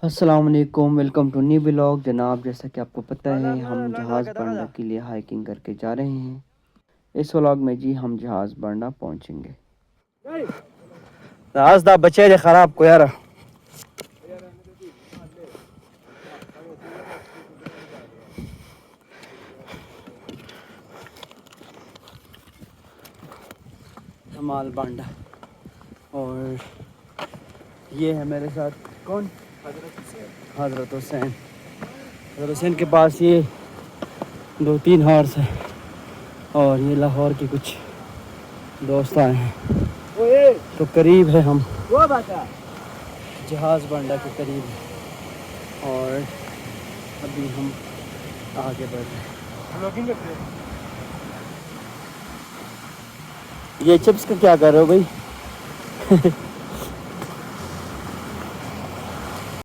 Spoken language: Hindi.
अस्सलाम वालेकुम, वेलकम टू न्यू ब्लॉग। जनाब, जैसा कि आपको पता है हम जहाज़ बांडा के लिए हाइकिंग करके जा रहे हैं। इस व्लॉग में जी हम जहाज़ बांडा पहुंचेंगे। आज दा बच्चे जे खराब को यार जमाल बांडा। और ये है मेरे साथ कौन? हज़रत हुसैन। हज़रत हुसैन के पास ये 2-3 हॉर्स है और ये लाहौर के कुछ दोस्त आए हैं। तो करीब है, हम जहाज़ बांडा के करीब है और अभी हम आगे बढ़ रहे हैं। ये चिप्स का क्या कर रहे हो भाई?